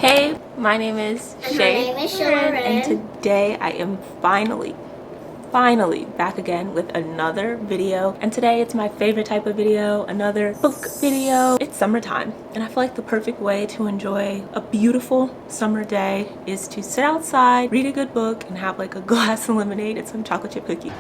Hey, my name is Shae'Loren, and today I am finally back again with another video. And today it's my favorite type of video, another book video. It's summertime, and I feel like the perfect way to enjoy a beautiful summer day is to sit outside, read a good book, and have like a glass of lemonade and some chocolate chip cookie.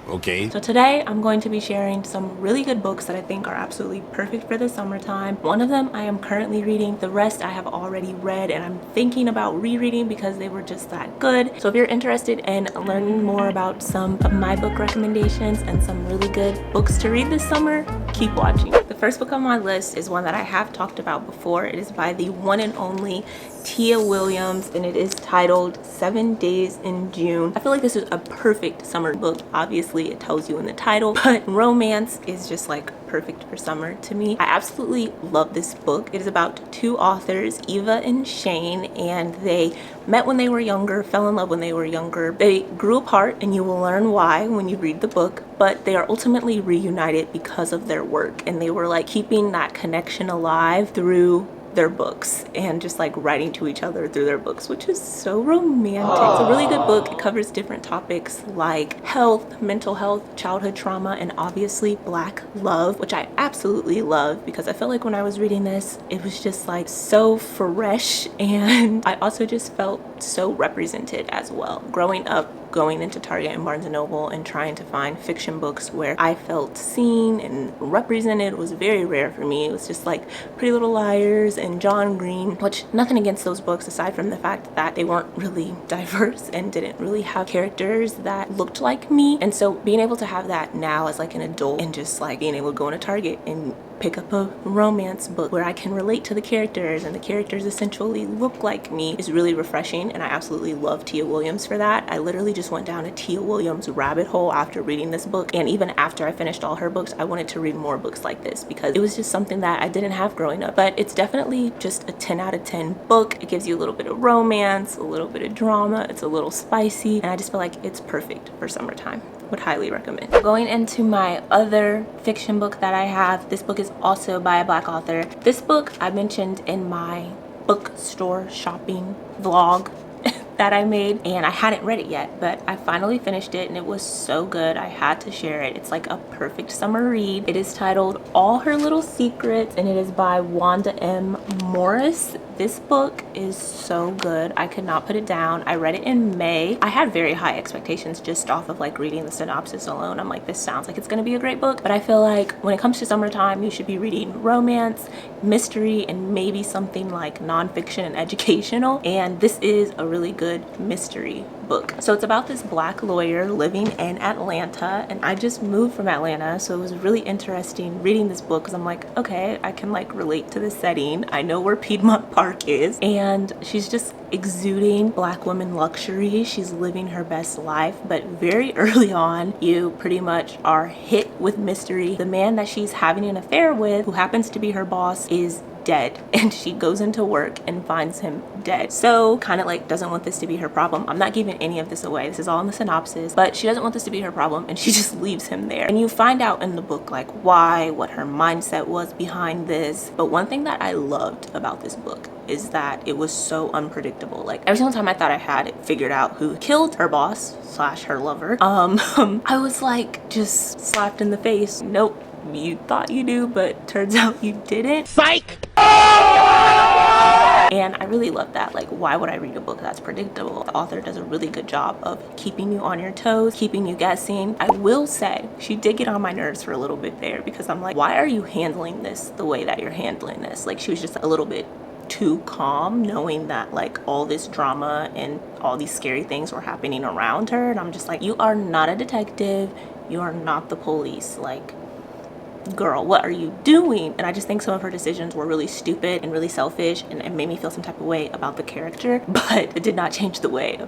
Okay. So today I'm going to be sharing some really good books that I think are absolutely perfect for the summertime. One of them I am currently reading. The rest I have already read and I'm thinking about rereading because they were just that good. So if you're interested in learning more about some of my book recommendations and some really good books to read this summer, keep watching. The first book on my list is one that I have talked about before. It is by the one and only Tia Williams, and it is titled 7 Days in June. I feel like this is a perfect summer book. Obviously, it tells you in the title, but romance is just like perfect for summer to me. I absolutely love this book. It is about two authors, Eva and Shane, and they met when they were younger, fell in love when they were younger. They grew apart, and you will learn why when you read the book, but they are ultimately reunited because of their work, and they were like keeping that connection alive through their books and just like writing to each other through their books, which is so romantic. It's a really good book. It covers different topics like health, mental health, childhood trauma, and obviously Black love, which I absolutely love because I feel like when I was reading this, it was just like so fresh, and I also just felt so represented as well. Growing up, going into Target and Barnes & Noble and trying to find fiction books where I felt seen and represented was very rare for me. It was just like Pretty Little Liars and John Green, which nothing against those books aside from the fact that they weren't really diverse and didn't really have characters that looked like me. And so being able to have that now as like an adult and just like being able to go into Target and pick up a romance book where I can relate to the characters and the characters essentially look like me is really refreshing, and I absolutely love Tia Williams for that. I literally just went down a Tia Williams rabbit hole after reading this book, and even after I finished all her books, I wanted to read more books like this because it was just something that I didn't have growing up. But it's definitely just a 10 out of 10 book. It gives you a little bit of romance, a little bit of drama, it's a little spicy, and I just feel like it's perfect for summertime. Would highly recommend. Going into my other fiction book that I have, this book is also by a Black author. This book I mentioned in my bookstore shopping vlog that I made, and I hadn't read it yet, but I finally finished it and it was so good I had to share it. It's like a perfect summer read. It is titled All Her Little Secrets, and it is by Wanda M. Morris. This book is so good. I could not put it down. I read it in May. I had very high expectations just off of like reading the synopsis alone. I'm like, this sounds like it's gonna be a great book, but I feel like when it comes to summertime, you should be reading romance, mystery, and maybe something like nonfiction and educational, and this is a really good mystery book. So it's about this Black lawyer living in Atlanta, and I just moved from Atlanta, so it was really interesting reading this book because I'm like, okay, I can like relate to the setting. I know where Piedmont Park is, and she's just exuding Black woman luxury. She's living her best life, but very early on you pretty much are hit with mystery. The man that she's having an affair with, who happens to be her boss, is dead, and she goes into work and finds him dead. So kind of like doesn't want this to be her problem. I'm not giving any of this away, this is all in the synopsis, but she doesn't want this to be her problem and she just leaves him there. And you find out in the book like why, what her mindset was behind this. But one thing that I loved about this book is that it was so unpredictable. Like every single time I thought I had it figured out who killed her boss slash her lover, I was like just slapped in the face. Nope, you thought you do, but turns out you didn't. Psych! And I really love that. Like, why would I read a book that's predictable? The author does a really good job of keeping you on your toes, keeping you guessing. I will say she did get on my nerves for a little bit there because I'm like, why are you handling this the way that you're handling this? Like, she was just a little bit too calm, knowing that like all this drama and all these scary things were happening around her. And I'm just like, you are not a detective, you are not the police. Like, girl, what are you doing? And I just think some of her decisions were really stupid and really selfish, and it made me feel some type of way about the character, but it did not change the way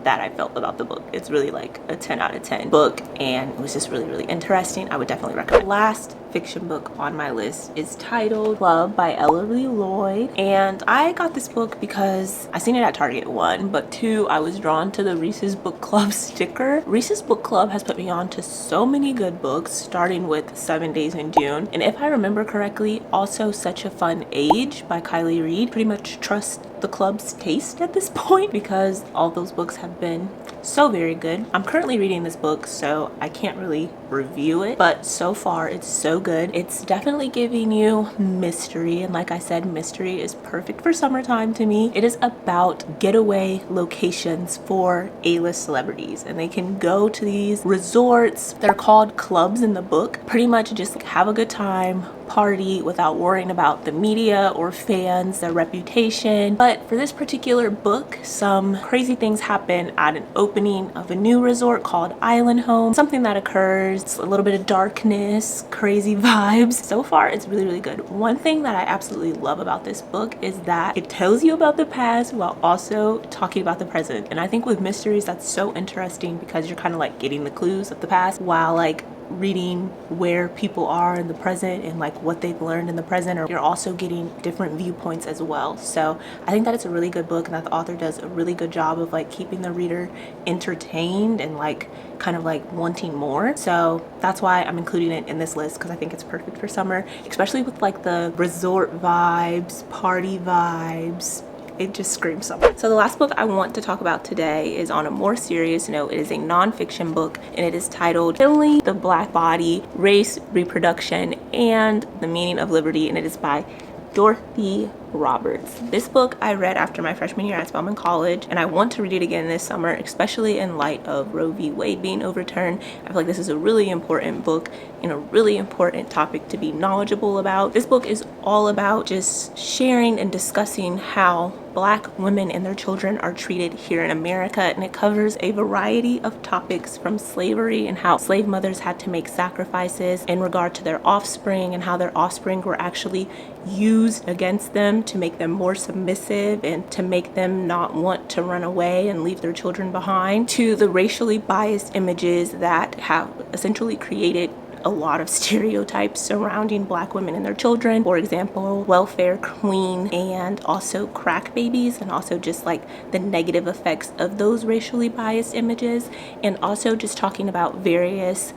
that I felt about the book. It's really like a 10 out of 10 book, and it was just really, really interesting. I would definitely recommend. Last fiction book on my list is titled Club by Ellery Llyod, and I got this book because I seen it at Target, one, but two, I was drawn to the Reese's Book Club sticker. Reese's Book Club has put me on to so many good books, starting with 7 Days in June, and if I remember correctly, also Such a Fun Age by Kylie Reed. Pretty much trust the club's taste at this point because all those books have been so very good. I'm currently reading this book, so I can't really review it, but so far it's so good. It's definitely giving you mystery, and like I said, mystery is perfect for summertime to me. It is about getaway locations for A-list celebrities, and they can go to these resorts. They're called clubs in the book. Pretty much just have a good time, party without worrying about the media or fans, their reputation. But for this particular book, some crazy things happen at an opening of a new resort called Island Home. Something that occurs, a little bit of darkness, crazy vibes. So far, it's really, really good. One thing that I absolutely love about this book is that it tells you about the past while also talking about the present. And I think with mysteries, that's so interesting because you're kind of like getting the clues of the past while like reading where people are in the present and like what they've learned in the present, or you're also getting different viewpoints as well. So I think that it's a really good book and that the author does a really good job of like keeping the reader entertained and like kind of like wanting more. So that's why I'm including it in this list, because I think it's perfect for summer, especially with like the resort vibes, party vibes. It just screams summer. So the last book I want to talk about today is on a more serious note. It is a nonfiction book, and it is titled Healing the Black Body, Race, Reproduction, and the Meaning of Liberty, and it is by Dorothy Roberts. This book I read after my freshman year at Spelman College, and I want to read it again this summer, especially in light of Roe v. Wade being overturned. I feel like this is a really important book and a really important topic to be knowledgeable about. This book is all about just sharing and discussing how Black women and their children are treated here in America, and it covers a variety of topics from slavery and how slave mothers had to make sacrifices in regard to their offspring and how their offspring were actually used against them to make them more submissive and to make them not want to run away and leave their children behind, to the racially biased images that have essentially created a lot of stereotypes surrounding Black women and their children. For example, welfare queen and also crack babies, and also just like the negative effects of those racially biased images, and also just talking about various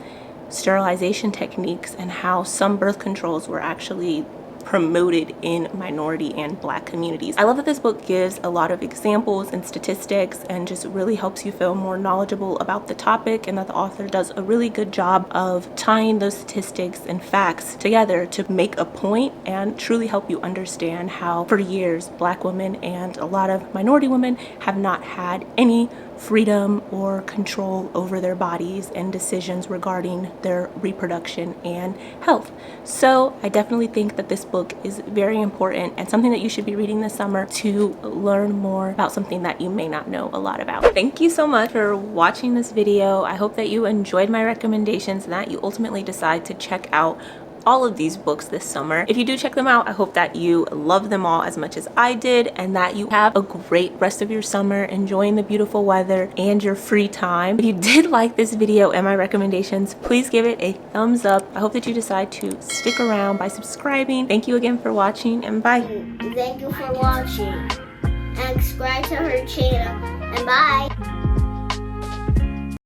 sterilization techniques and how some birth controls were actually promoted in minority and Black communities. I love that this book gives a lot of examples and statistics and just really helps you feel more knowledgeable about the topic, and that the author does a really good job of tying those statistics and facts together to make a point and truly help you understand how for years Black women and a lot of minority women have not had any freedom or control over their bodies and decisions regarding their reproduction and health. So I definitely think that this book is very important and something that you should be reading this summer to learn more about something that you may not know a lot about. Thank you so much for watching this video. I hope that you enjoyed my recommendations and that you ultimately decide to check out all of these books this summer. If you do check them out, I hope that you love them all as much as I did, and that you have a great rest of your summer enjoying the beautiful weather and your free time. If you did like this video and my recommendations, please give it a thumbs up. I hope that you decide to stick around by subscribing. Thank you again for watching, and bye. Thank you for watching. And subscribe to her channel. And bye.